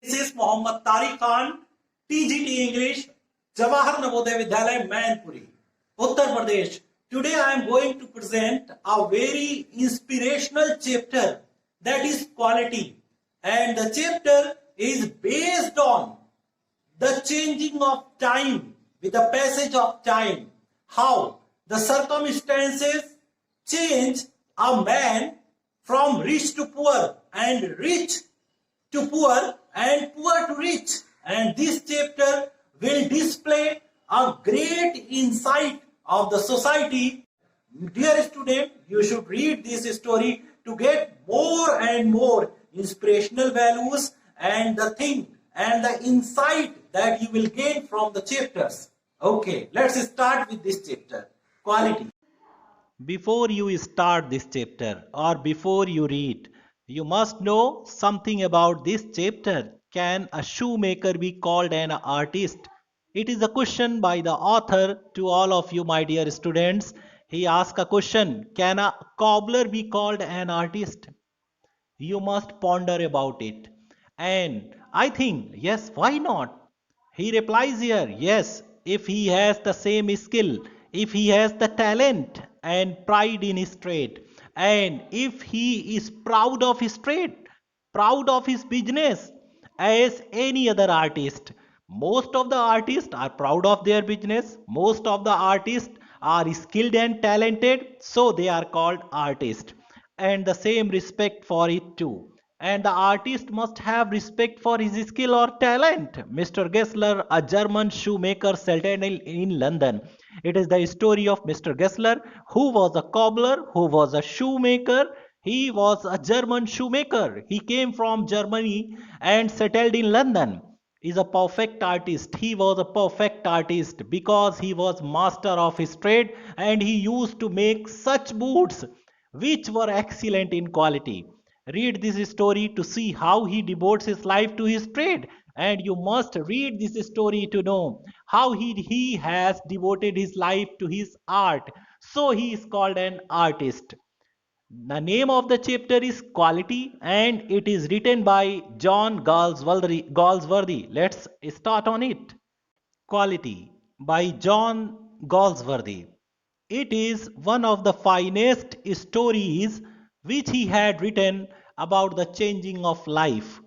This is Mohammad Tariq Khan, TGT English, Jawahar Navodaya Vidyalaya, Mainpuri, Uttar Pradesh. Today I am going to present a very inspirational chapter, that is quality. And the chapter is based on the changing of time, with the passage of time, how the circumstances change a man from rich to poor and rich to poor and poor to rich. And this chapter will display a great insight of the society. Dear student, you should read this story to get more and more inspirational values and the thing and the insight that you will gain from the chapters. Okay, let's start with this chapter, quality. Before you start this chapter or before you read, you must know something about this chapter. Can a shoemaker be called an artist? It is a question by the author to all of you, my dear students. He asks a question: can a cobbler be called an artist? You must ponder about it. And I think, yes, why not? He replies here, yes, if he has the same skill, if he has the talent and pride in his trade, and if he is proud of his trade, proud of his business, as any other artist. Most of the artists are proud of their business, most of the artists are skilled and talented, so they are called artists, and the same respect for it too. And the artist must have respect for his skill or talent. Mr. Gessler, a German shoemaker settled in London. It is the story of Mr. Gessler, who was a cobbler, who was a shoemaker. He was a German shoemaker. He came from Germany and settled in London. Is a perfect artist. He was a perfect artist because he was master of his trade, and he used to make such boots which were excellent in quality. Read this story to see how he devotes his life to his trade, and you must read this story to know how he has devoted his life to his art. So he is called an artist. The name of the chapter is Quality, and it is written by John Galsworthy. Let's start on it. Quality by John Galsworthy. It is one of the finest stories which he had written about the changing of life.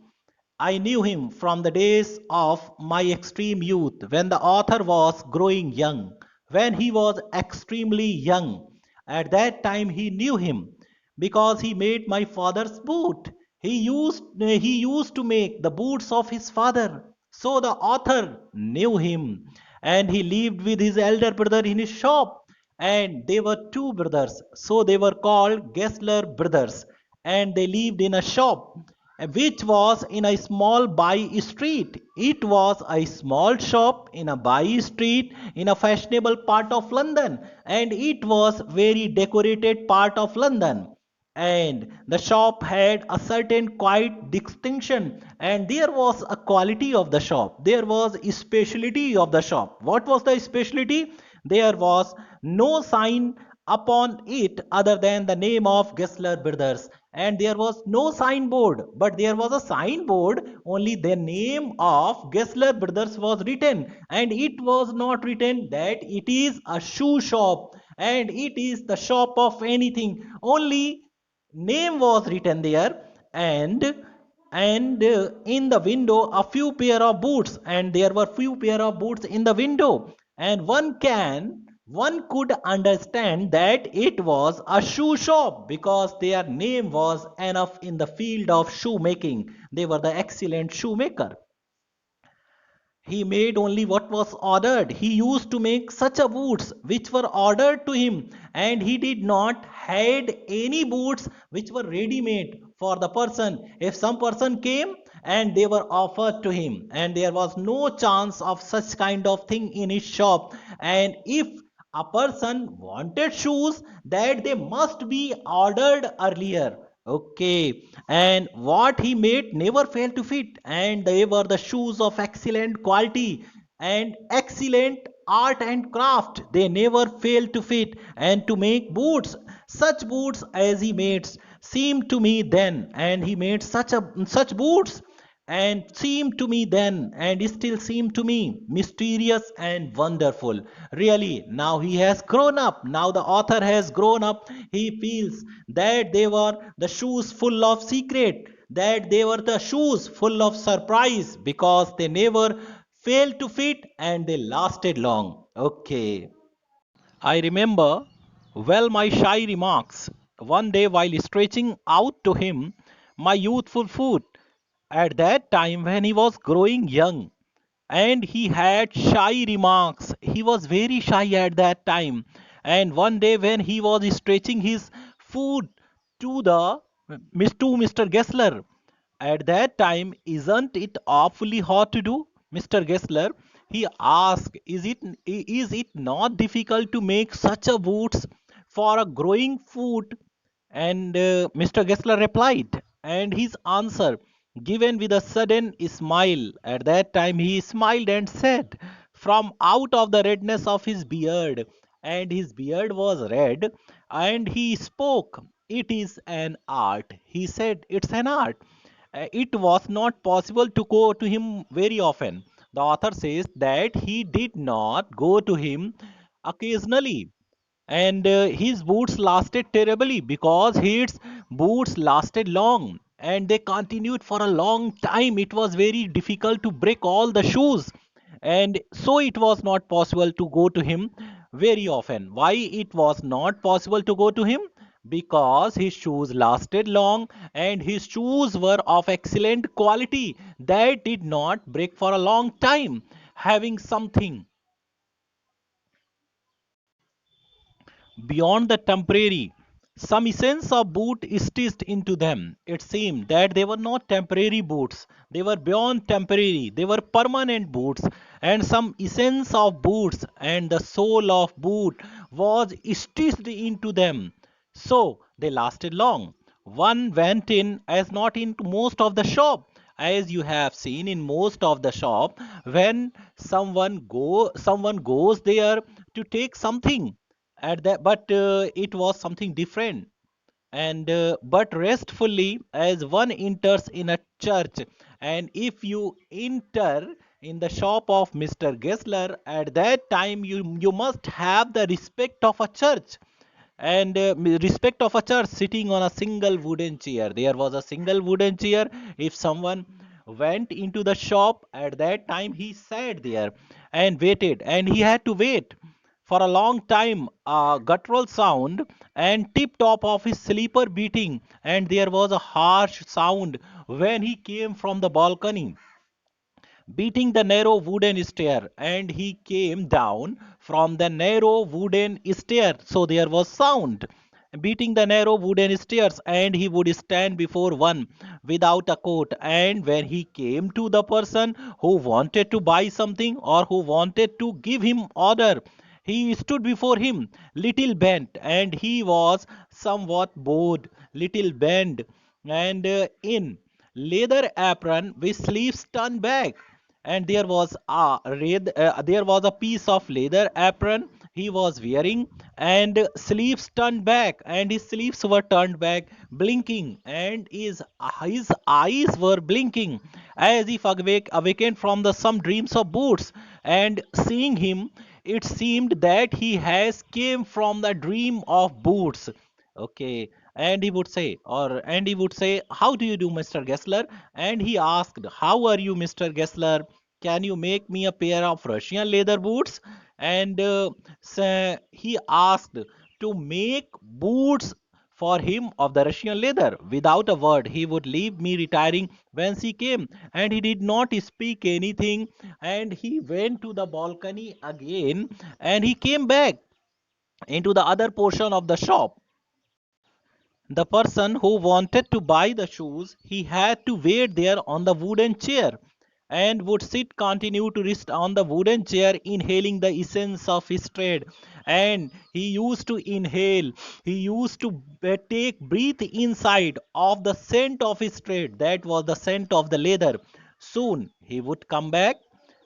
I knew him from the days of my extreme youth, when the author was growing young, when he was extremely young. At that time he knew him because he made my father's boot. He used to make the boots of his father. So the author knew him, and he lived with his elder brother in his shop, and they were two brothers, so they were called Gessler brothers, and they lived in a shop which was in a small by street. It was a small shop in a by street in a fashionable part of London, and it was very decorated part of London. And the shop had a certain quiet distinction, and there was a quality of the shop, there was a speciality of the shop. What was the speciality? There was no sign upon it other than the name of Gessler brothers, and there was no signboard, but there was a signboard, only the name of Gessler brothers was written, and it was not written that it is a shoe shop and it is the shop of anything. Only name was written there, and in the window a few pair of boots, and there were few pair of boots in the window, and one could understand that it was a shoe shop because their name was enough in the field of shoemaking. They were the excellent shoemaker. He made only what was ordered. He used to make such a boots which were ordered to him, and he did not had any boots which were ready made for the person. If some person came and they were offered to him, and there was no chance of such kind of thing in his shop, and if a person wanted shoes, that they must be ordered earlier. Okay, and what he made never failed to fit, and they were the shoes of excellent quality and excellent art and craft. They never failed to fit and to make boots. Such boots as he made seemed to me then, and he made such boots and seemed to me then and still seem to me mysterious and wonderful. Really, now he has grown up. Now the author has grown up. He feels that they were the shoes full of secret, that they were the shoes full of surprise because they never failed to fit and they lasted long. Okay. I remember well my shy remarks one day while stretching out to him my youthful foot at that time when he was growing young, and he had shy remarks. He was very shy at that time. And one day when he was stretching his foot to the to Mr. Gessler, at that time, isn't it awfully hard to do, Mr. Gessler? He asked, is it not difficult to make such a boots for a growing foot? And Mr. Gessler replied, and his answer, given with a sudden smile, at that time he smiled and said, from out of the redness of his beard, and his beard was red, and he spoke, it is an art. He said, it's an art. It was not possible to go to him very often. The author says that he did not go to him occasionally, and his boots lasted terribly because his boots lasted long and they continued for a long time. It was very difficult to break all the shoes, and so it was not possible to go to him very often. Why it was not possible to go to him? Because his shoes lasted long and his shoes were of excellent quality that did not break for a long time, having something beyond the temporary. Some essence of boot stitched into them. It seemed that they were not temporary boots, they were beyond temporary, they were permanent boots, and some essence of boots and the sole of boot was stitched into them. So they lasted long. One went in as not into most of the shop, as you have seen in most of the shop when someone goes there to take something at that, but it was something different. And but restfully as one enters in a church, and if you enter in the shop of Mr. Gessler, at that time you must have the respect of a church, and respect of a church, sitting on a single wooden chair. There was a single wooden chair. If someone went into the shop at that time, he sat there and waited, and he had to wait for a long time. A guttural sound and tip top of his slipper beating, and there was a harsh sound when he came from the balcony beating the narrow wooden stair, and he came down from the narrow wooden stair. So there was sound beating the narrow wooden stairs, and he would stand before one without a coat, and when he came to the person who wanted to buy something or who wanted to give him order, he stood before him, little bent, and he was somewhat bowed, little bent, and in leather apron with sleeves turned back, and there was a piece of leather apron he was wearing, and sleeves turned back, and his sleeves were turned back, blinking, and his eyes were blinking as if awakened from the some dreams of boots. And seeing him, it seemed that he has came from the dream of boots. Okay. And he would say, how do you do, Mr. Gessler? And he asked, how are you, Mr. Gessler? Can you make me a pair of Russian leather boots? And he asked to make boots for him of the Russian leather. Without a word, he would leave me retiring whence he came, and he did not speak anything. And he went to the balcony again, and he came back into the other portion of the shop. The person who wanted to buy the shoes, he had to wait there on the wooden chair, and would continue to rest on the wooden chair, inhaling the essence of his trade. And he used to inhale, he used to breathe inside of the scent of his trade. That was the scent of the leather. Soon he would come back,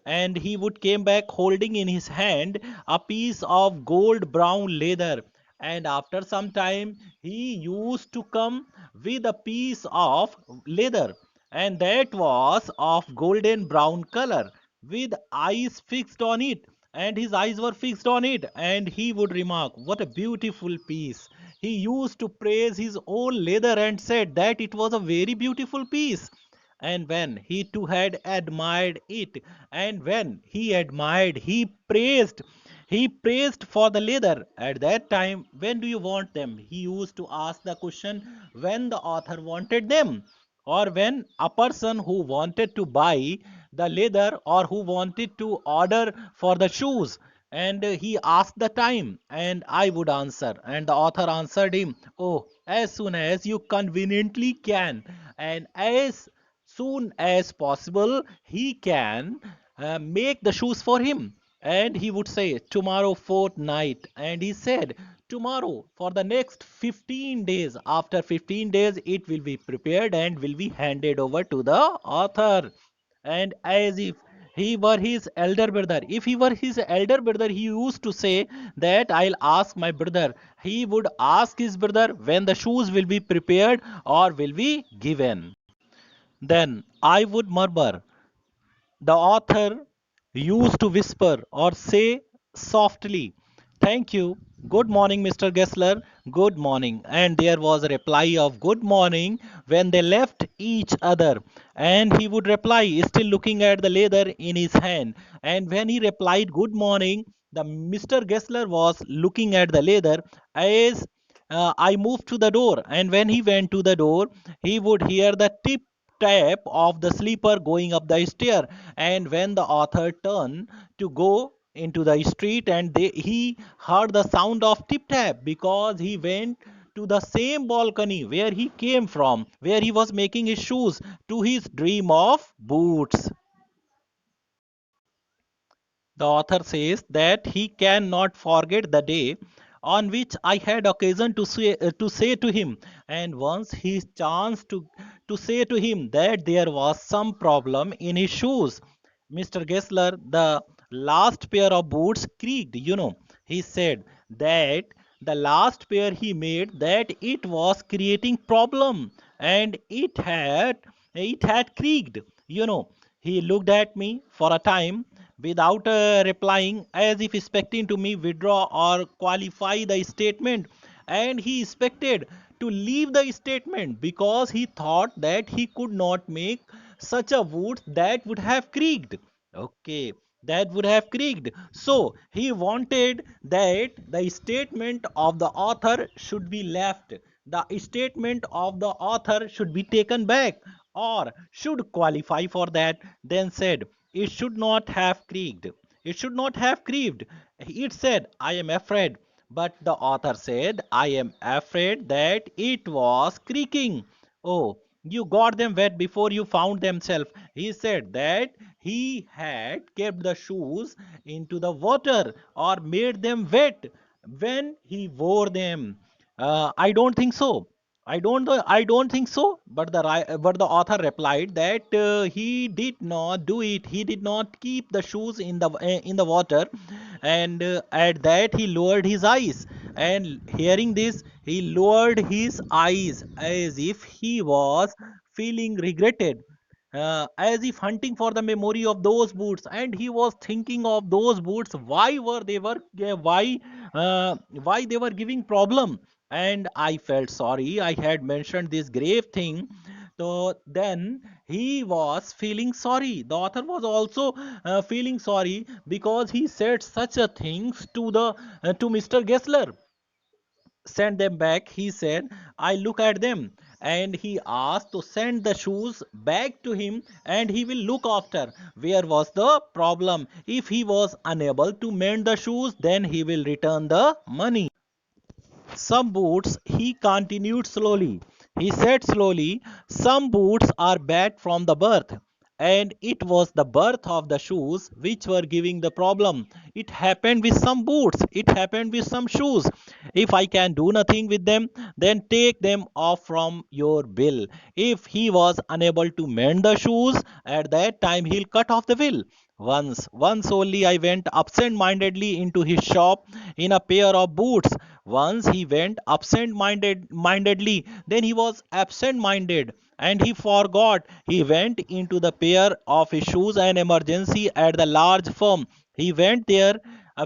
and he would came back holding in his hand a piece of gold brown leather, and after some time he used to come with a piece of leather. and that was of golden brown color with eyes fixed on it, and his eyes were fixed on it, and he would remark, what a beautiful piece. He used to praise his own leather and said that it was a very beautiful piece. And when he too had admired it, and when he admired, he praised for the leather. At that time, when do you want them? He used to ask the question when the author wanted them, or when a person who wanted to buy the leather or who wanted to order for the shoes, and he asked the time, and I would answer, and the author answered him, oh, as soon as you conveniently can, and as soon as possible he can make the shoes for him. And he would say tomorrow fortnight, and he said tomorrow for the next 15 days. After 15 days it will be prepared and will be handed over to the author. And as if he were his elder brother, if he were his elder brother, he used to say that I'll ask my brother. He would ask his brother when the shoes will be prepared or will be given. Then I would murmur. The author used to whisper or say softly, thank you. Good morning, Mr. Gessler. Good morning. And there was a reply of good morning when they left each other. And he would reply, still looking at the leather in his hand. And when he replied good morning, the Mr. Gessler was looking at the leather as I moved to the door. And when he went to the door, he would hear the tip tap of the sleeper going up the stair. And when the author turned to go into the street, and he heard the sound of tip tap, because he went to the same balcony where he came from, where he was making his shoes to his dream of boots. The author says that he cannot forget the day on which I had occasion to say to him, and once he chanced to say to him that there was some problem in his shoes. Mr. Gessler, the last pair of boots creaked, He said that the last pair he made, that it was creating problem, and it had creaked, He looked at me for a time without replying, as if expecting to me withdraw or qualify the statement. And he expected to leave the statement because he thought that he could not make such a wood that would have creaked. Okay, that would have creaked. So he wanted that the statement of the author should be left. The statement of the author should be taken back, or should qualify for that. Then said, it should not have creaked. It should not have creaked. It said, I am afraid. But the author said, I am afraid that it was creaking. Oh, you got them wet before you found themselves. He said that he had kept the shoes into the water or made them wet when he wore them. I don't think so. I don't think so. But the author replied that he did not do it. He did not keep the shoes in the water, and at that he lowered his eyes. And hearing this, he lowered his eyes as if he was feeling regretted, as if hunting for the memory of those boots. And he was thinking of those boots, why they were giving problem. And I felt sorry I had mentioned this grave thing. So then he was feeling sorry. The author was also feeling sorry because he said such a things to Mr. Gessler. Send them back, he said. I look at them. And he asked to send the shoes back to him, and he will look after where was the problem. If he was unable to mend the shoes, then he will return the money. Some boots, he continued slowly. He said slowly, some boots are bad from the birth. And it was the birth of the shoes which were giving the problem. It happened with some boots, it happened with some shoes. If I can do nothing with them, then take them off from your bill. If he was unable to mend the shoes, at that time he'll cut off the bill. Once only I went absent mindedly into his shop in a pair of boots. Once he went mindedly, then he was absent minded and he forgot. He went into the pair of his shoes and emergency at the large firm. He went there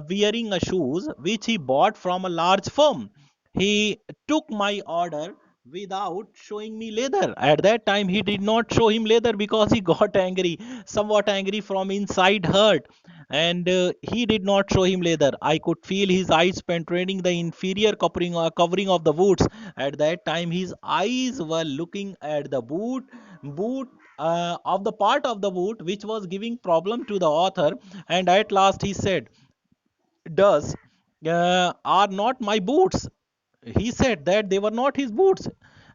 wearing a shoes which he bought from a large firm. He took my order without showing me leather. At that time, he did not show him leather because he got angry, somewhat angry from inside hurt. And he did not show him leather. I could feel his eyes penetrating the inferior covering of the boots. At that time, his eyes were looking at the boot of the part of the boot which was giving problem to the author. And at last he said, does are not my boots. He said that they were not his boots.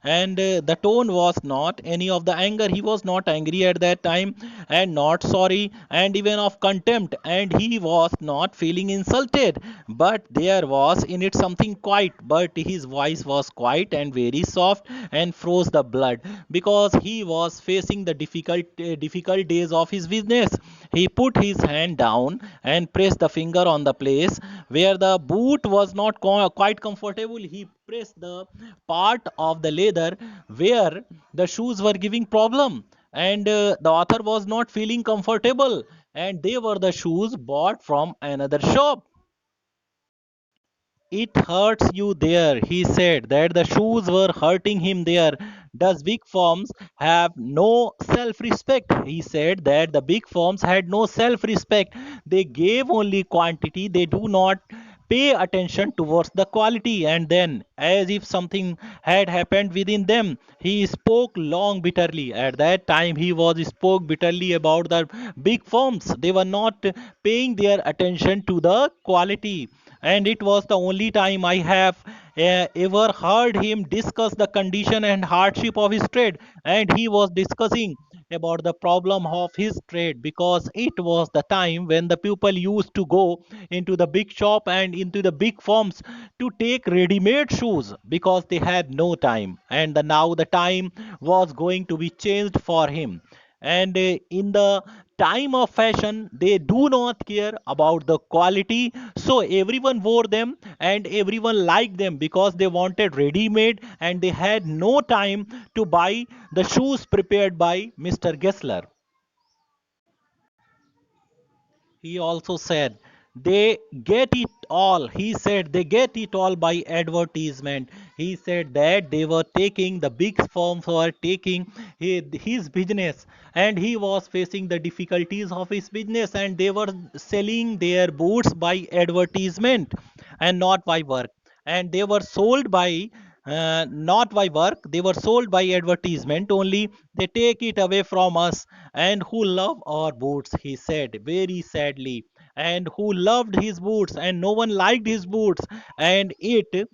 And the tone was not any of the anger. He was not angry at that time and not sorry and even of contempt, and he was not feeling insulted, but there was in it something quiet. But his voice was quiet and very soft and froze the blood because he was facing the difficult days of his business. He put his hand down and pressed the finger on the place where the boot was not quite comfortable. He pressed the part of the leather where the shoes were giving problem, and the author was not feeling comfortable, and they were the shoes bought from another shop. It hurts you there. He said that the shoes were hurting him there. Does big firms have no self respect? He said that the big firms had no self respect. They gave only quantity, they do not pay attention towards the quality. And then, as if something had happened within them, he spoke long bitterly. At that time, he was spoke bitterly about the big firms. They were not paying their attention to the quality, and it was the only time I have ever heard him discuss the condition and hardship of his trade. And he was discussing about the problem of his trade because it was the time when the people used to go into the big shop and into the big firms to take ready-made shoes because they had no time, and now the time was going to be changed for him. And in the time of fashion, they do not care about the quality, so everyone wore them and everyone liked them because they wanted ready made and they had no time to buy the shoes prepared by Mr. Gessler. He also said they get it all. He said they get it all by advertisement. He said that they were taking, the big firms were taking his business, and he was facing the difficulties of his business, and they were selling their boots by advertisement and not by work. And they were sold by not by work, they were sold by advertisement only. They take it away from us and who love our boots, he said very sadly, and who loved his boots and no one liked his boots. And it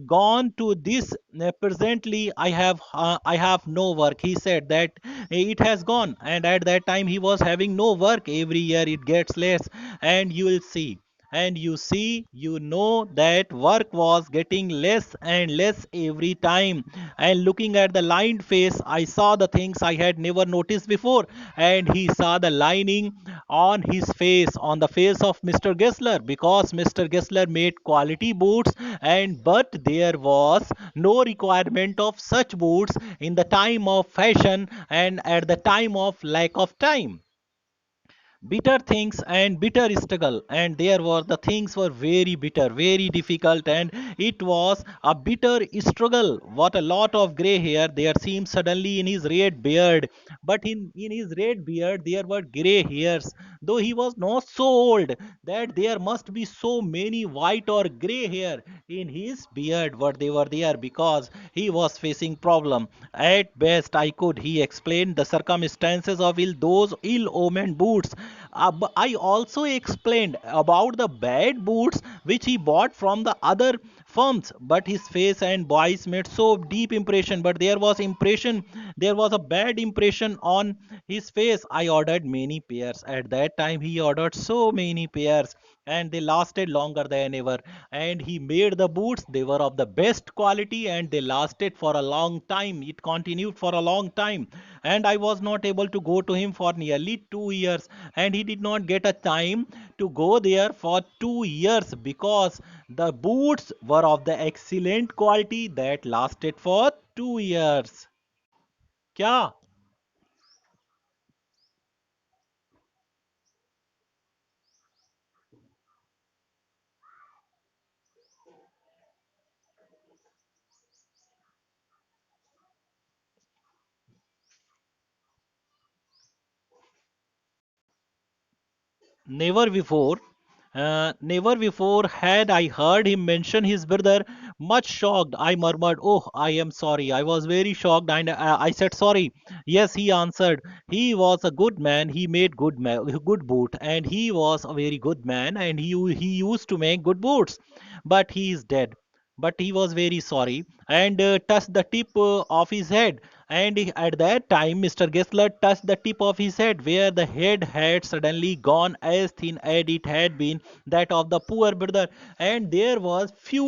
gone to this presently I have no work. He said that it has gone, and at that time he was having no work. Every year it gets less, and you will see, and you see, you know that work was getting less and less every time. And looking at the lined face, I saw the things I had never noticed before. And he saw the lining on his face, on the face of Mr. Gessler, because Mr. Gessler made quality boots, and but there was no requirement of such boots in the time of fashion and at the time of lack of time. Bitter things and bitter struggle, and there were the things were very bitter, very difficult, and it was a bitter struggle. What a lot of gray hair there seemed suddenly in his red beard, but in his red beard there were gray hairs, though he was not so old that there must be so many white or gray hair in his beard. What they were there because he was facing problem. At best I could, he explained the circumstances of those ill-omened boots. I also explained about the bad boots which he bought from the other firms, but his face and voice made so deep impression. But there was a bad impression on his face. I ordered many pairs. At that time, he ordered so many pairs, and they lasted longer than ever. And he made the boots, they were of the best quality, and they lasted for a long time. It continued for a long time, and I was not able to go to him for nearly 2 years, and he did not get a time to go there for 2 years because the boots were of the excellent quality that lasted for 2 years. क्या? Never before, never before had I heard him mention his brother. Much shocked, I murmured, "Oh, I am sorry." I was very shocked, and I said, "Sorry." Yes, he answered, "He was a good man. He made good boot, and he was a very good man, and he used to make good boots. But he is dead." But he was very sorry and touched the tip of his head. And at that time, Mr. Gessler touched the tip of his head, where the head had suddenly gone as thin as it had been that of the poor brother, and there was few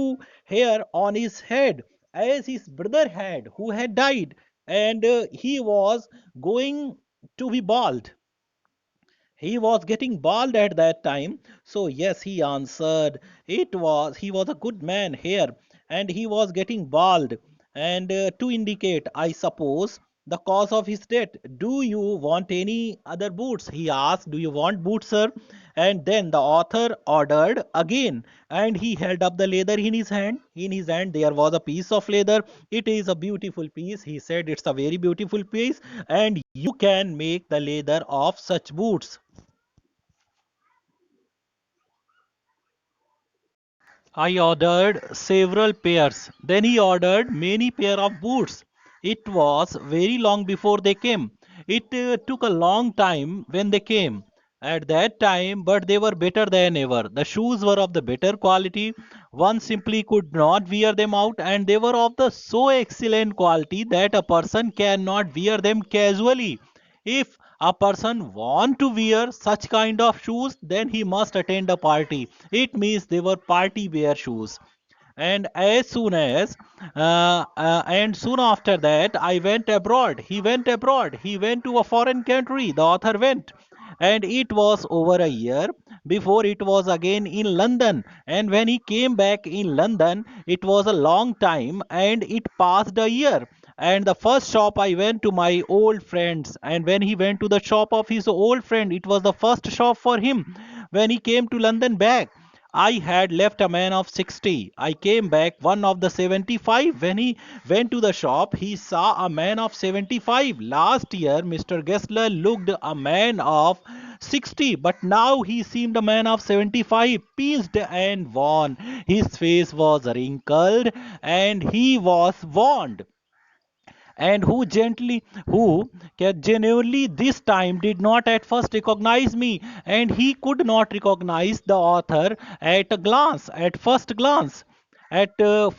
hair on his head, as his brother had, who had died, and he was going to be bald. He was getting bald at that time. So yes, he answered, he was a good man here, and he was getting bald. And to indicate, I suppose, the cause of his death. "Do you want any other boots?" he asked. "Do you want boots, sir?" And then the author ordered again, and he held up the leather in his hand. In his hand there was a piece of leather. "It is a beautiful piece," he said. "It's a very beautiful piece, and you can make the leather of such boots." I ordered several pairs. Then he ordered many pair of boots. It was very long before they came. It took a long time when they came. At that time, but they were better than ever. The shoes were of the better quality. One simply could not wear them out, and they were of the so excellent quality that a person cannot wear them casually. If a person want to wear such kind of shoes, then he must attend a party. It means they were party wear shoes. And and soon after that, I went abroad. He went to a foreign country. The author went, and it was over a year before it was again in London. And when he came back in London, it was a long time, and it passed a year. And the first shop, I went to my old friends, and when he went to the shop of his old friend, it was the first shop for him. When he came to London back, I had left a man of 60. I came back one of the 75. When he went to the shop, he saw a man of 75. Last year, Mr. Gessler looked a man of 60, but now he seemed a man of 75, pinched and worn. His face was wrinkled, and he was warned, and who genuinely this time did not at first recognize me, and he could not recognize the author at first glance, at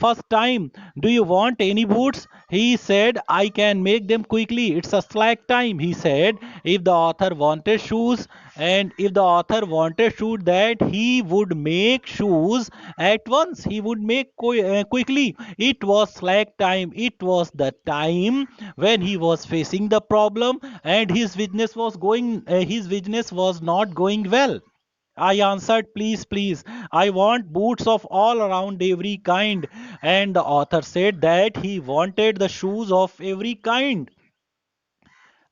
first time. "Do you want any boots?" he said. "I can make them quickly. It's a slack time," he said. If the author wanted shoes, and if the author wanted shoes, that he would make shoes at once. He would make quickly. It was slack time. It was the time when he was facing the problem, and his business was not going well. I answered, "Please, please, I want boots of all around every kind." And the author said that he wanted the shoes of every kind.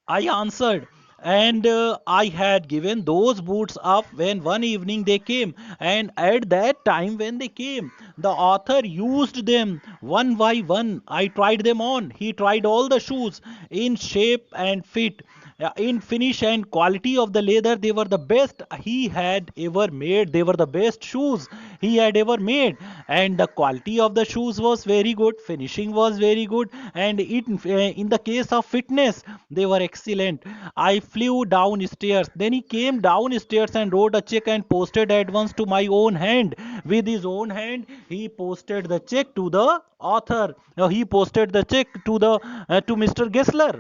I answered, and I had given those boots up when one evening they came. And at that time, when they came, the author used them one by one. I tried them on. He tried all the shoes in shape and fit. In finish and quality of the leather, they were the best he had ever made. They were the best shoes he had ever made, and the quality of the shoes was very good. Finishing was very good, and in the case of fitness, they were excellent. I flew downstairs. Then he came downstairs and wrote a check and posted at once to my own hand. With his own hand, he posted the check to the author. He posted the check to Mr. Gessler.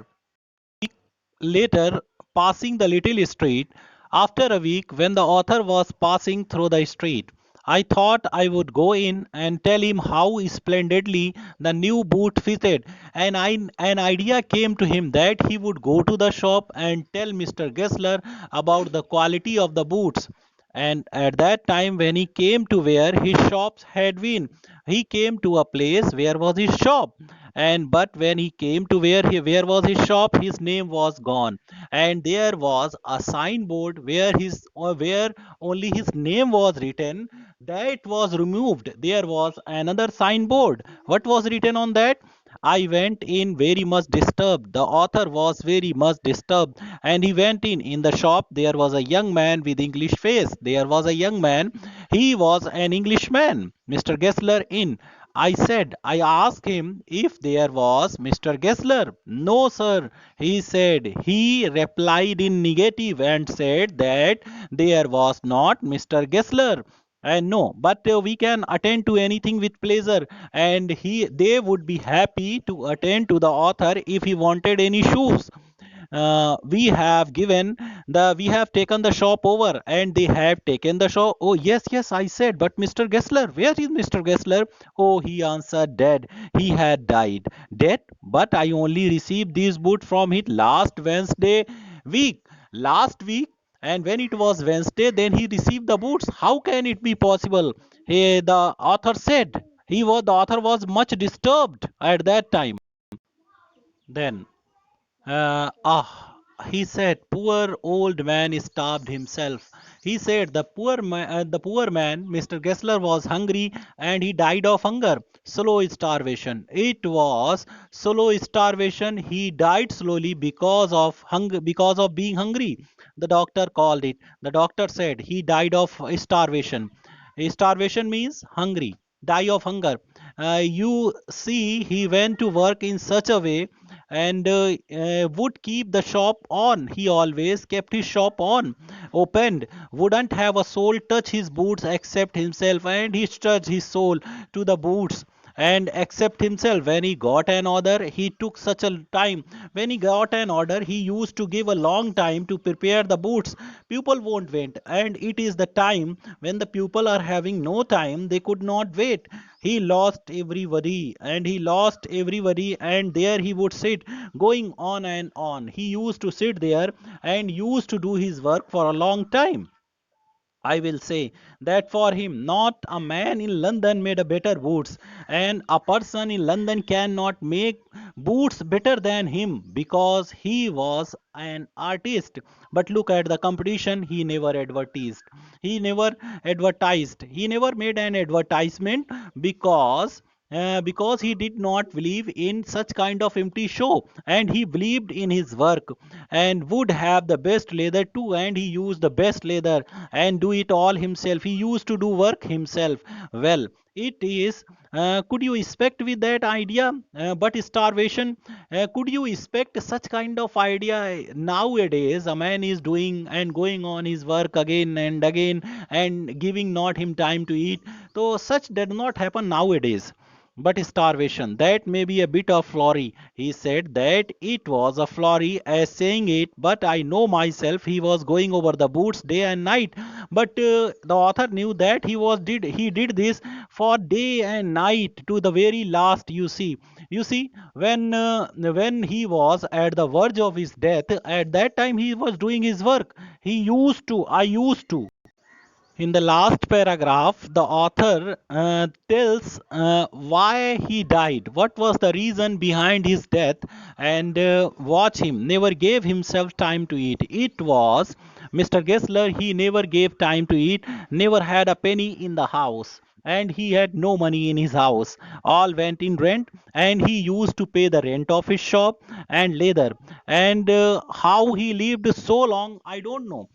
Later, passing the little street, after a week, when the author was passing through the street, I thought I would go in and tell him how splendidly the new boot fitted, and an idea came to him that he would go to the shop and tell Mr. Gessler about the quality of the boots. And at that time, when he came to where his shops had been, he came to a place where was his shop. And but when he came to where was his shop, his name was gone, and there was a signboard where only his name was written. That was removed. There was another signboard. What was written on that? I went in very much disturbed. The author was very much disturbed, and he went in. In the shop, there was a young man with English face. There was a young man. He was an Englishman. Mr. Gessler in. I asked him if there was Mr. Gessler. No, sir, he said. He replied in negative and said that there was not Mr. Gessler. And no, but we can attend to anything with pleasure, and they would be happy to attend to the author if he wanted any shoes. We have taken the shop over, and they have taken the shop. Oh yes, yes, I said, but Mr. Gessler, where is Mr. Gessler? Oh, he answered, dead. He had died. Dead? But I only received these boots from it last Wednesday week. Last week? And when it was Wednesday, then he received the boots. How can it be possible? The author said. The author was much disturbed at that time. Then he said, poor old man starved himself. He said, the poor man, Mr. Gessler, was hungry and he died of hunger. Slow starvation. It was slow starvation. He died slowly because of hunger, because of being hungry. The doctor called it. The doctor said he died of starvation. Starvation means hungry, die of hunger. You see, he went to work in such a way and would keep the shop on. He always kept his shop on, opened, wouldn't have a soul touch his boots except himself, and he touched his soul to the boots and accept himself. When he got an order, he took such a time. When he got an order, he used to give a long time to prepare the boots. People won't wait, and it is the time when the people are having no time, they could not wait. He lost everybody, and he lost everybody, and there he would sit, going on and on. He used to sit there and used to do his work for a long time. I will say that for him, not a man in London made a better boots, and a person in London cannot make boots better than him because he was an artist. But look at the competition, he never advertised. He never advertised. He never made an advertisement because he did not believe in such kind of empty show, and he believed in his work and would have the best leather too, and he used the best leather and do it all himself. He used to do work himself. Well, it is could you expect with that idea? But starvation, could you expect such kind of idea? Nowadays a man is doing and going on his work again and again and giving not him time to eat. So such did not happen nowadays. But starvation, that may be a bit of flurry. He said that it was a flurry as saying it, but I know myself he was going over the boots day and night. But the author knew that he did this for day and night to the very last. You see, when he was at the verge of his death, at that time he was doing his work. I used to. In the last paragraph, the author tells why he died, what was the reason behind his death, and watch him, never gave himself time to eat. It was Mr. Gessler, he never gave time to eat, never had a penny in the house. And he had no money in his house. All went in rent, and he used to pay the rent of his shop and leather. And how he lived so long, I don't know.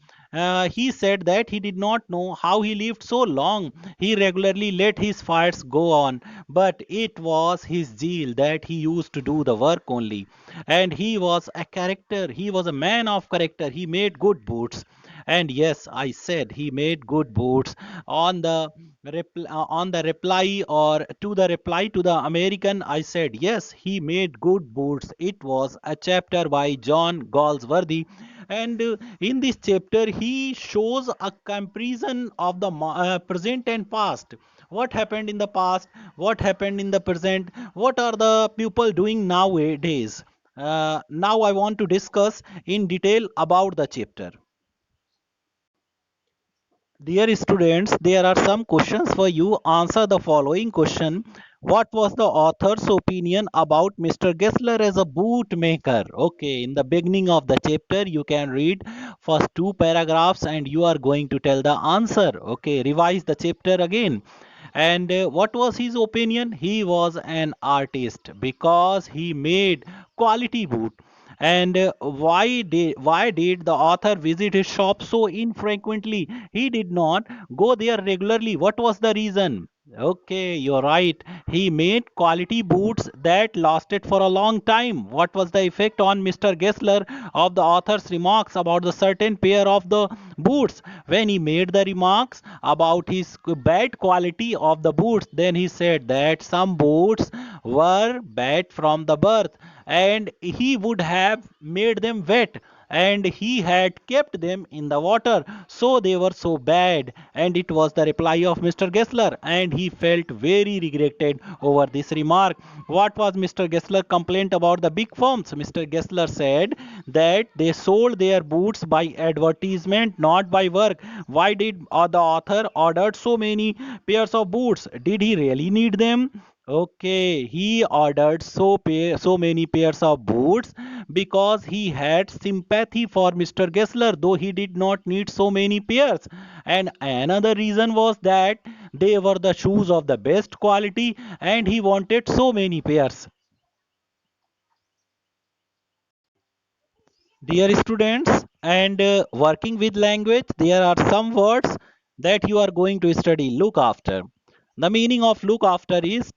He said that he did not know how he lived so long. He regularly let his fires go on, but it was his zeal that he used to do the work only. And he was a character, he was a man of character. He made good boots. And yes, I said he made good boots. On the on the reply or to the reply to the American, I said yes, he made good boots. It was a chapter by John Galsworthy, And in this chapter he shows a comparison of the present and past. What happened in the past, what happened in the present, what are the people doing nowadays. Now I want to discuss in detail about the chapter. Dear students, there are some questions for you. Answer the following question. What was the author's opinion about Mr. Gessler as a bootmaker? Okay, in the beginning of the chapter, you can read first two paragraphs and you are going to tell the answer. Okay, revise the chapter again. And what was his opinion? He was an artist because he made quality boot. And why did the author visit his shop so infrequently? He did not go there regularly. What was the reason? Okay, you're right. He made quality boots that lasted for a long time. What was the effect on Mr. Gessler of the author's remarks about the certain pair of the boots? When he made the remarks about his bad quality of the boots, then he said that some boots were bad from the birth and he would have made them wet and he had kept them in the water, so they were so bad. And it was the reply of Mr. Gessler, and he felt very regretted over this remark. What was Mr. Gessler complaint about the big firms? Mr. Gessler said that they sold their boots by advertisement, not by work. Why did the author ordered so many pairs of boots? Did he really need them? Okay, he ordered so many pairs of boots because he had sympathy for Mr. Gessler, though he did not need so many pairs. And another reason was that they were the shoes of the best quality and he wanted so many pairs. Dear students, and working with language, there are some words that you are going to study. Look after. The meaning of look after is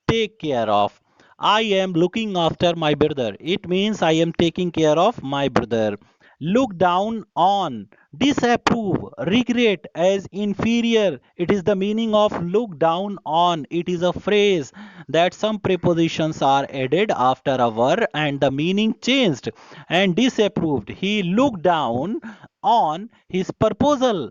take care of. I am looking after my brother. It means I am taking care of my brother. Look down on, disapprove, regret as inferior. It is the meaning of look down on. It is a phrase that some prepositions are added after a word and the meaning changed. And disapproved, he looked down on his proposal.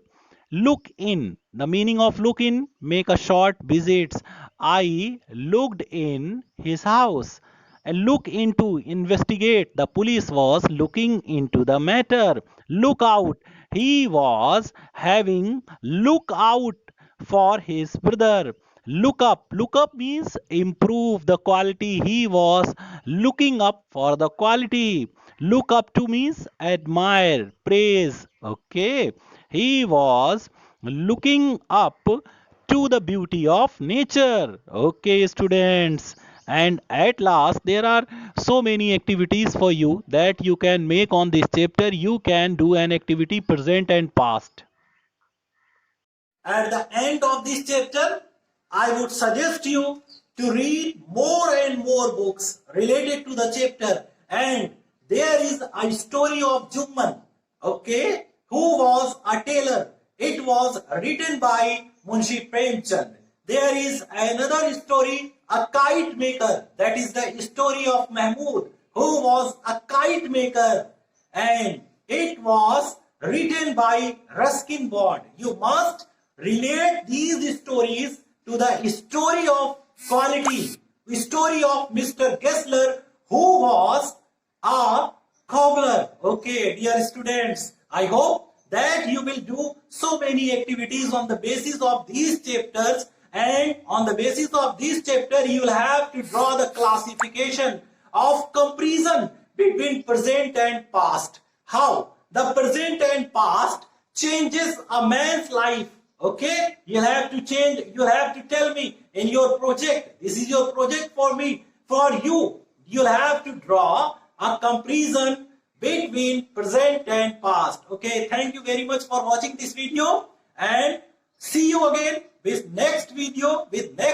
Look in, the meaning of look in, make a short visits. I looked in his house. And look into, investigate, the police was looking into the matter. Look out, he was having look out for his brother. Look up means improve the quality. He was looking up for the quality. Look up to means admire, praise. Okay, he was looking up to the beauty of nature. Okay, students. And at last, there are so many activities for you that you can make on this chapter. You can do an activity present and past. At the end of this chapter, I would suggest you to read more and more books related to the chapter. And there is a story of Jumman, okay, who was a tailor. It was written by Munshi Premchand. There is another story, a kite maker. That is the story of Mahmud, who was a kite maker. And it was written by Ruskin Bond. You must relate these stories to the story of quality, the story of Mr. Gessler, who was a cobbler. Okay, dear students, I hope that you will do so many activities on the basis of these chapters, and on the basis of this chapter you will have to draw the classification of comparison between present and past. How the present and past changes a man's life. Okay, you'll have to change, you'll have to tell me in your project, this is your project for me, for you, you'll have to draw a comparison between present and past. Okay, thank you very much for watching this video, and see you again with next video with next